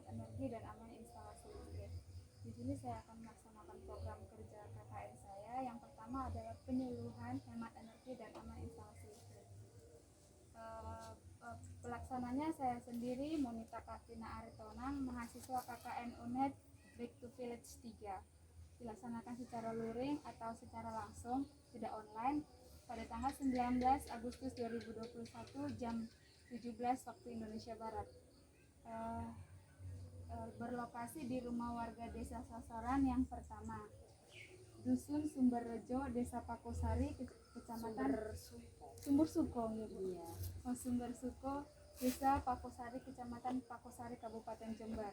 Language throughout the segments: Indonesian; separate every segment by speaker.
Speaker 1: energi dan aman instalasi listrik. Di sini saya akan melaksanakan program kerja KKN saya. Yang pertama adalah penyuluhan hemat energi dan aman instalasi listrik. Pelaksananya saya sendiri, Monita Kartina Aritonang, mahasiswa KKN UNED Back to Village 3. Dilaksanakan secara luring atau secara langsung, tidak online, pada tanggal 19 Agustus 2021 jam 17 waktu Indonesia Barat. Berlokasi di rumah warga desa sasaran yang pertama, Dusun Sumberrejo, Desa Pakosari, Kecamatan Sumber Suko, Sumber Suko, Desa Pakosari, Kecamatan Pakosari, Kabupaten Jember.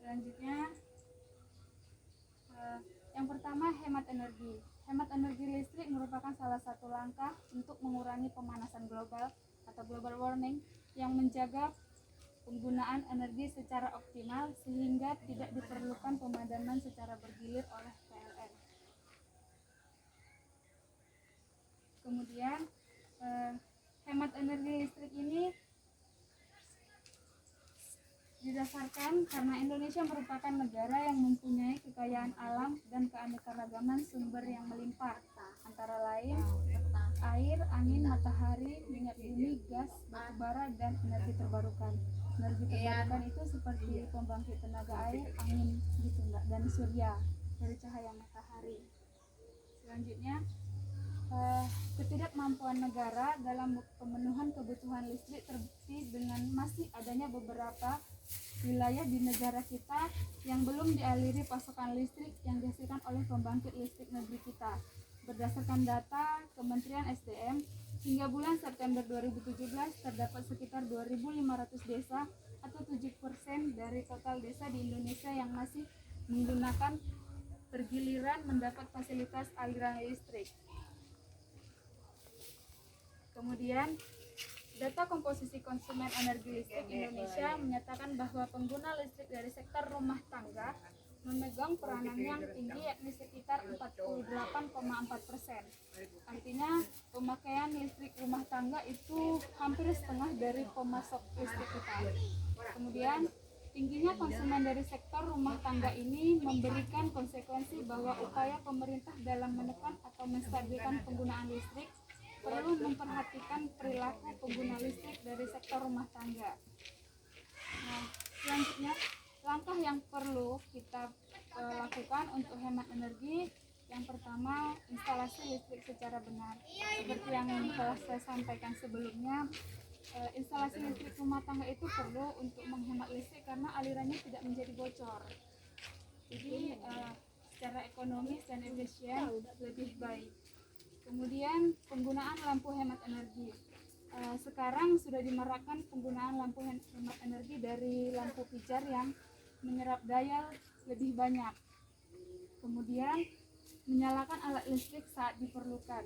Speaker 1: Selanjutnya, yang pertama, hemat energi. Hemat energi listrik merupakan salah satu langkah untuk mengurangi pemanasan global atau global warming yang menjaga penggunaan energi secara optimal sehingga tidak diperlukan pemadaman secara bergilir oleh PLN. Kemudian, hemat energi listrik ini didasarkan karena Indonesia merupakan negara yang mempunyai kekayaan alam dan keanekaragaman sumber yang melimpah, antara lain air, angin, matahari, minyak bumi, gas, batu bara, dan energi terbarukan. Energi terbarukan itu seperti pembangkit tenaga air, angin, gitu Mbak, dan surya dari cahaya matahari. Selanjutnya, ketidakmampuan negara dalam pemenuhan kebutuhan listrik terbukti dengan masih adanya beberapa wilayah di negara kita yang belum dialiri pasokan listrik yang dihasilkan oleh pembangkit listrik negeri kita. Berdasarkan data Kementerian SDM, hingga bulan September 2017 terdapat sekitar 2.500 desa atau 7% dari total desa di Indonesia yang masih menggunakan pergiliran mendapat fasilitas aliran listrik. Kemudian, data komposisi konsumen energi listrik Indonesia menyatakan bahwa pengguna listrik dari sektor rumah tangga memegang peranan yang tinggi, yakni sekitar 48,4%. Artinya pemakaian listrik rumah tangga itu hampir setengah dari pemasok listrik kita. Kemudian, tingginya konsumen dari sektor rumah tangga ini memberikan konsekuensi bahwa upaya pemerintah dalam menekan atau menstabilkan penggunaan listrik perlu memperhatikan perilaku pengguna listrik dari sektor rumah tangga. Nah, selanjutnya, langkah yang perlu kita lakukan untuk hemat energi, yang pertama, instalasi listrik secara benar. Seperti yang telah saya sampaikan sebelumnya, instalasi listrik rumah tangga itu perlu untuk menghemat listrik karena alirannya tidak menjadi bocor. Jadi, secara ekonomis dan efisien lebih baik. Kemudian penggunaan lampu hemat energi. Sekarang sudah dimarakkan penggunaan lampu hemat energi dari lampu pijar yang menyerap daya lebih banyak. Kemudian menyalakan alat listrik saat diperlukan.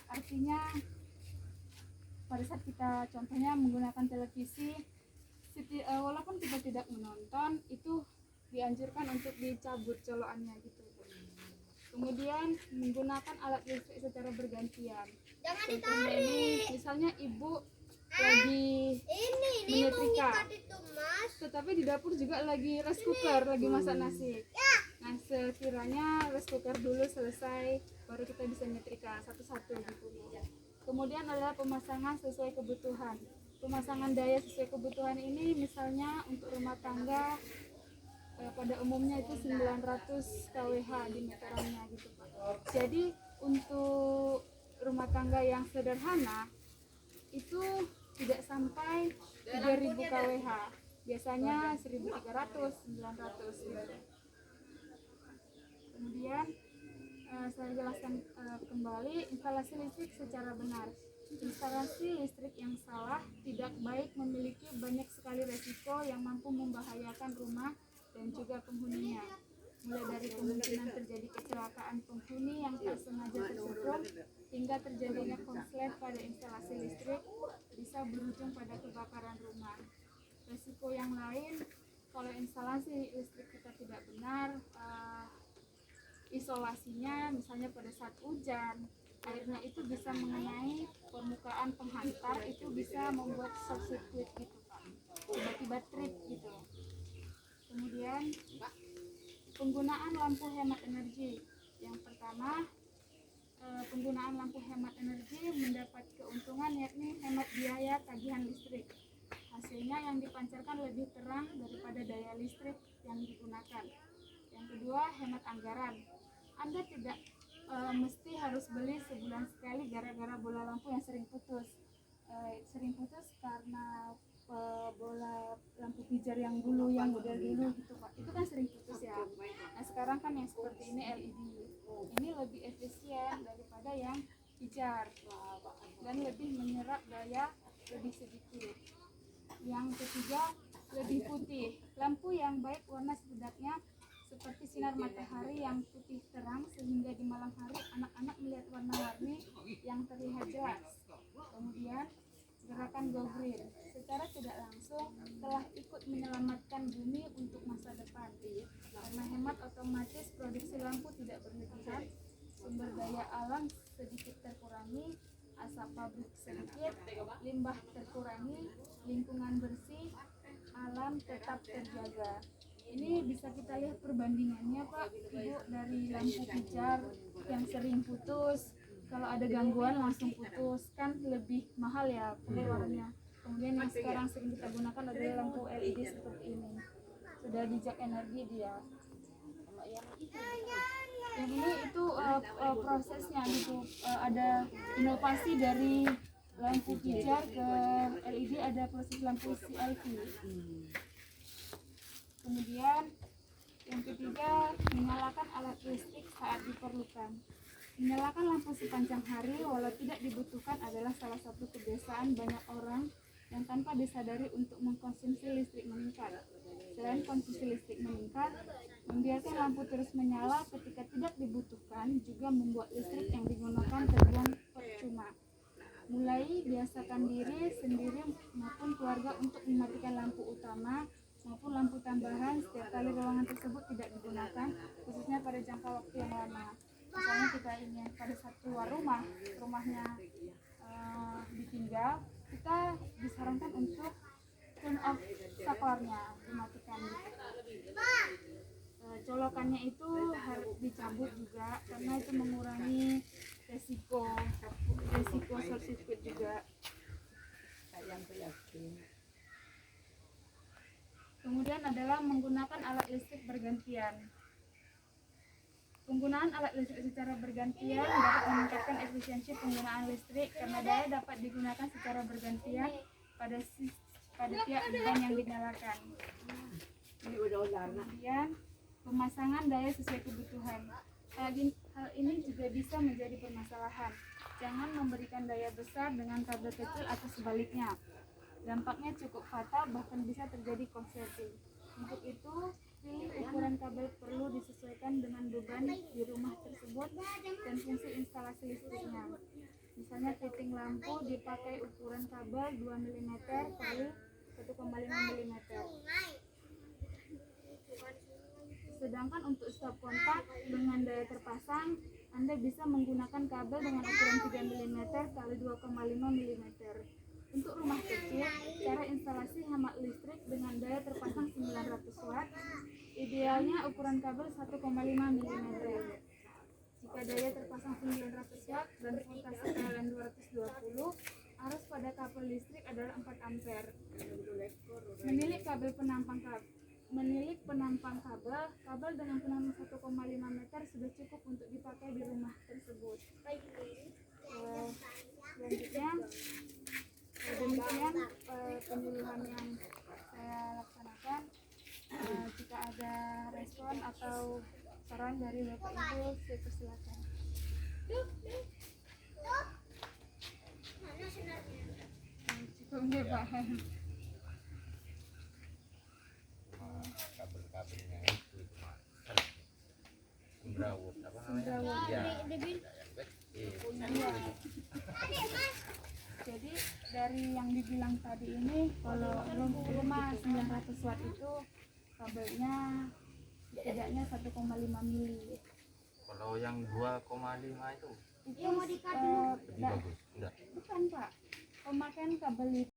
Speaker 1: Artinya pada saat kita contohnya menggunakan televisi, walaupun kita tidak menonton, itu dianjurkan untuk dicabut colokannya gitu. Kemudian menggunakan alat listrik secara bergantian. Contohnya ini, misalnya ibu lagi menyetrika, tetapi di dapur juga lagi rice cooker, lagi masak nasi. Nah, sekiranya rice cooker dulu selesai, baru kita bisa nyetrika satu-satu gitu. Kemudian adalah pemasangan sesuai kebutuhan. Pemasangan daya sesuai kebutuhan ini misalnya untuk rumah tangga pada umumnya itu 900 kWh di meterannya gitu Pak. Jadi untuk rumah tangga yang sederhana itu tidak sampai 3000 kWh. Biasanya 1300, 900 gitu. Kemudian saya jelaskan kembali instalasi listrik secara benar. Instalasi listrik yang salah tidak baik, memiliki banyak sekali resiko yang mampu membahayakan rumah dan juga penghuninya, mulai dari kemungkinan terjadi kecelakaan penghuni yang tak sengaja tersetrum hingga terjadinya konslet pada instalasi listrik bisa berujung pada kebakaran rumah. Resiko yang lain, kalau instalasi listrik kita tidak benar, isolasinya misalnya pada saat hujan, airnya itu bisa mengenai permukaan penghantar, itu bisa membuat short circuit gitu Pak. tiba-tiba trip gitu. Kemudian penggunaan lampu hemat energi. Yang pertama, penggunaan lampu hemat energi mendapat keuntungan yakni hemat biaya tagihan listrik. Hasilnya yang dipancarkan lebih terang daripada daya listrik yang digunakan. Yang kedua, hemat anggaran. Anda tidak mesti harus beli sebulan sekali gara-gara bola lampu yang sering putus. Sering putus karena bola lampu pijar yang dulu, yang model dulu gitu Pak, itu kan sering putus ya. Nah sekarang kan yang seperti ini LED, ini lebih efisien daripada yang pijar dan lebih menyerap daya lebih sedikit. Yang ketiga, lebih putih. Lampu yang baik warna setidaknya seperti sinar matahari yang putih terang sehingga di malam hari anak-anak melihat warna-warni yang terlihat jelas. Kemudian gerakan Go Green secara tidak langsung telah ikut menyelamatkan bumi untuk masa depan. Karena hemat otomatis produksi lampu tidak berlebihan, sumber daya alam sedikit terkurangi, asap pabrik sedikit, limbah terkurangi, lingkungan bersih, alam tetap terjaga. Ini bisa kita lihat perbandingannya Pak, Ibu, dari lampu pijar yang sering putus. Kalau ada gangguan langsung putus, kan lebih mahal ya pengeluarannya. Kemudian yang sekarang sering kita gunakan adalah lampu LED seperti ini. Sudah dijak energi dia. Yang ini itu prosesnya gitu. Ada inovasi dari lampu pijar ke LED, ada proses lampu CLV. Kemudian yang ketiga, menyalakan alat listrik saat diperlukan. Menyalakan lampu sepanjang hari walau tidak dibutuhkan adalah salah satu kebiasaan banyak orang yang tanpa disadari untuk mengkonsumsi listrik meningkat. Selain konsumsi listrik meningkat, membiarkan lampu terus menyala ketika tidak dibutuhkan juga membuat listrik yang digunakan terbuang percuma. Mulai biasakan diri sendiri maupun keluarga untuk mematikan lampu utama maupun lampu tambahan setiap kali ruangan tersebut tidak digunakan, khususnya pada jangka waktu yang lama. Misalnya kita ingin pada saat keluar rumahnya ditinggal, kita disarankan untuk turn off saklarnya, dimatikan. Colokannya itu harus dicabut juga karena itu mengurangi resiko short circuit juga. Kemudian adalah menggunakan alat listrik bergantian. Penggunaan alat listrik secara bergantian dapat meningkatkan efisiensi penggunaan listrik karena daya dapat digunakan secara bergantian pada tiap beban yang dinyalakan. Kemudian pemasangan daya sesuai kebutuhan. Hal ini juga bisa menjadi permasalahan. Jangan memberikan daya besar dengan kabel kecil atau sebaliknya. Dampaknya cukup fatal, bahkan bisa terjadi korsleting. Untuk itu, pilih ukuran kabel perlu disesuaikan dengan beban di rumah tersebut dan fungsi instalasi listriknya. Misalnya fitting lampu dipakai ukuran kabel 2 mm kali 1,5 mm. Sedangkan untuk stop kontak dengan daya terpasang, Anda bisa menggunakan kabel dengan ukuran 3 mm kali 2,5 mm. Untuk rumah kecil, cara instalasi hemat listrik dengan daya terpasang 900 watt, idealnya ukuran kabel 1,5 mm. Jika daya terpasang 900 watt dan voltase PLN 220, arus pada kabel listrik adalah 4 ampere. Menilik penampang kabel dengan penampang 1,5 meter sudah cukup untuk dipakai di rumah tersebut. Selanjutnya, demikian penyuluhan yang saya laksanakan. Jika ada respon atau saran dari Bapak Ibu, saya persilakan. Cukup nggak Pak?
Speaker 2: Kabel-kabelnya itu sembrawut apa namanya? Ya.
Speaker 1: Jadi dari yang dibilang tadi ini, kalau rumah 900 watt itu kabelnya setidaknya 1,5 mili.
Speaker 2: Kalau yang 2,5 itu
Speaker 1: Itu lebih bagus.
Speaker 2: Enggak.
Speaker 1: Bukan Pak, pemakaian kabel itu